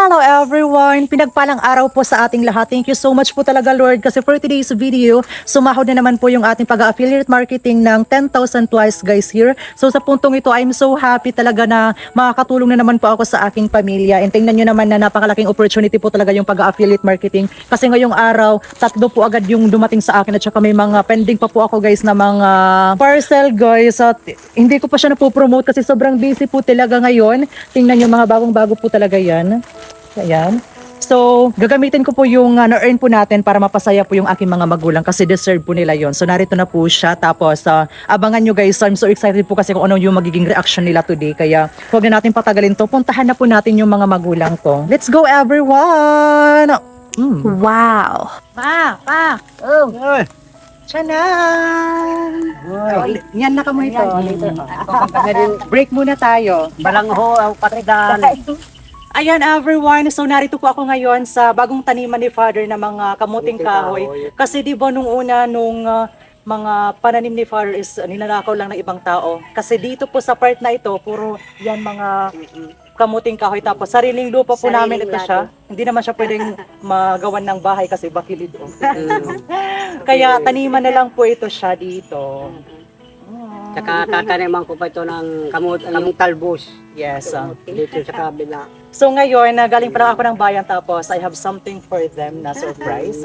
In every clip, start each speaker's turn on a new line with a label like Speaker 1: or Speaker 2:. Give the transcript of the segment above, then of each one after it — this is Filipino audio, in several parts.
Speaker 1: Hello everyone! Pinagpalang araw po sa ating lahat. Thank you so much po talaga Lord kasi for today's video, sumahod na naman po yung ating pag-affiliate marketing ng 10,000 plus guys here. So sa puntong ito, I'm so happy talaga na makakatulong na naman po ako sa aking pamilya. And tingnan nyo naman na napakalaking opportunity po talaga yung pag-affiliate marketing. Kasi ngayong araw, 3 po agad yung dumating sa akin at saka may mga pending pa po ako guys na mga parcel guys. At hindi ko pa siya napopromote kasi sobrang busy po talaga ngayon. Tingnan nyo mga bagong-bago po talaga yan. Ayan. So, gagamitin ko po yung na-earn po natin para mapasaya po yung aking mga magulang kasi deserve po nila yon. So, narito na po siya. Tapos, abangan nyo guys. I'm so excited po kasi kung ano yung magiging reaction nila today. Kaya, huwag na natin patagalin to. Puntahan na po natin yung mga magulang to. Let's go everyone!
Speaker 2: Wow!
Speaker 1: Pa! Oh! Tiyanan! Yan na kamo ito. Break muna tayo.
Speaker 3: Balangho ang patidan.
Speaker 1: Ayan everyone, so narito po ako ngayon sa bagong taniman ni Father na mga kamuting kahoy. Kasi di ba nung una, nung mga pananim ni Father is nilalakaw lang ng ibang tao. Kasi dito po sa part na ito, puro yan mga kamuting kahoy. Tapos sariling lupa po namin ito siya. Hindi naman siya pwedeng magawan ng bahay kasi bakilid. Kaya taniman na lang po ito siya dito.
Speaker 3: Saka tataniman ko pa ito ng ng talbos.
Speaker 1: Yes.
Speaker 3: Dito sa kabila.
Speaker 1: So ngayon, galing pa lang ako ng bayan tapos I have something for them na surprise.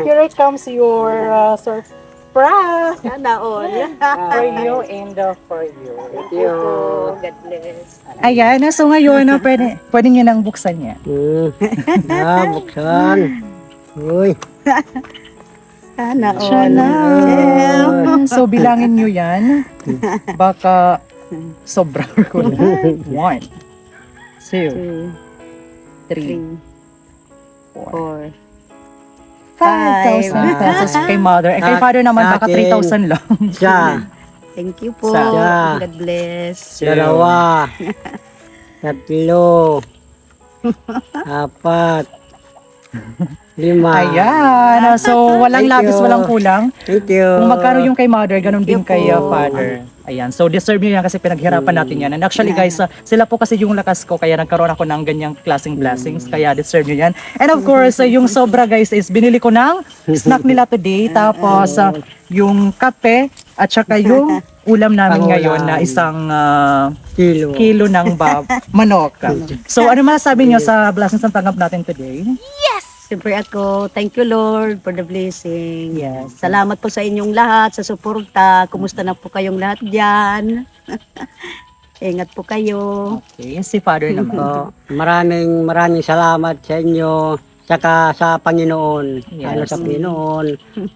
Speaker 1: Here it comes your surprise.
Speaker 2: Sana all.
Speaker 1: For you and for you.
Speaker 3: Thank you.
Speaker 2: God bless.
Speaker 1: Ayan, so ngayon, pwede nyo nang buksan niya.
Speaker 3: Buksan. Uy.
Speaker 2: Sana all.
Speaker 1: Sana. So bilangin nyo yan. Baka sobra ko na. 1, 2, 3, 4, 5,000 pesos kay mother. Eh kay father naman baka 3,000 lang.
Speaker 3: Siya.
Speaker 2: Thank you po.
Speaker 3: Sa-
Speaker 2: God bless.
Speaker 3: Dalawa. Tatlo. 4. 5.
Speaker 1: Ayan. So walang
Speaker 3: Thank
Speaker 1: labis,
Speaker 3: you.
Speaker 1: walang kulang.
Speaker 3: Thank you.
Speaker 1: Kung magkano yung kay mother, ganun din
Speaker 2: Thank
Speaker 1: kay
Speaker 2: you po.
Speaker 1: father. Ayan. So deserve nyo yan kasi pinaghirapan natin yan. And actually guys, sila po kasi yung lakas ko kaya nagkaroon ako ng ganyang klaseng blessings. Kaya deserve nyo yan. And of course, yung sobra guys is binili ko ng snack nila today. Tapos yung kape at saka yung ulam namin ngayon na isang kilo ng manok. So ano masasabi nyo sa blessings na tanggap natin today?
Speaker 2: Siyempre ako, thank you Lord for the blessing.
Speaker 1: Yes.
Speaker 2: Salamat po sa inyong lahat, sa suporta. Kumusta na po kayong lahat dyan? Ingat po kayo.
Speaker 1: Okay, si father naman.
Speaker 3: Po. Maraming salamat sa inyo. Tsaka sa Panginoon.
Speaker 1: Yes.
Speaker 3: Sa Panginoon.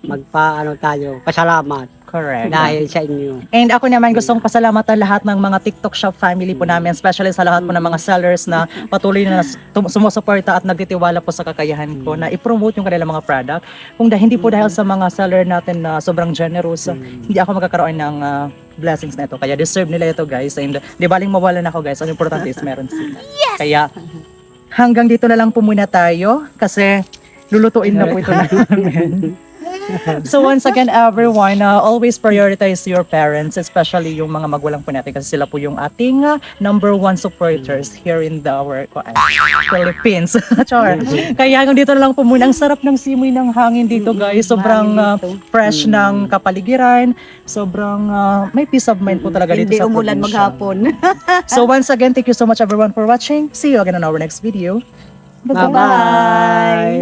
Speaker 3: Magpaano tayo. Pasalamat.
Speaker 1: Correct.
Speaker 3: Dahil sa inyo.
Speaker 1: And ako naman gustong pasalamatan lahat ng mga TikTok shop family po namin, especially sa lahat po ng mga sellers na patuloy na sumusuporta at nagtitiwala po sa kakayahan ko na i-promote yung kanilang mga product. Kung hindi po dahil sa mga seller natin na sobrang generous, hindi ako magkakaroon ng blessings na ito. Kaya deserve nila ito guys. And di baling mawalan ako guys. Ang importante is meron sila. Kaya hanggang dito na lang po muna tayo kasi lulutuin na po ito namin. So once again everyone, always prioritize your parents, especially yung mga magulang po natin kasi sila po yung ating number 1 supporters here in our Philippines. Char. Kaya hanggang dito na lang po muna. Ang sarap ng simoy ng hangin dito guys. Sobrang fresh ng kapaligiran. Sobrang may peace of mind po talaga dito
Speaker 2: Hindi
Speaker 1: sa
Speaker 2: umulan
Speaker 1: probinsya.
Speaker 2: maghapon.
Speaker 1: So once again, thank you so much everyone for watching. See you again on our next video. Bye-bye!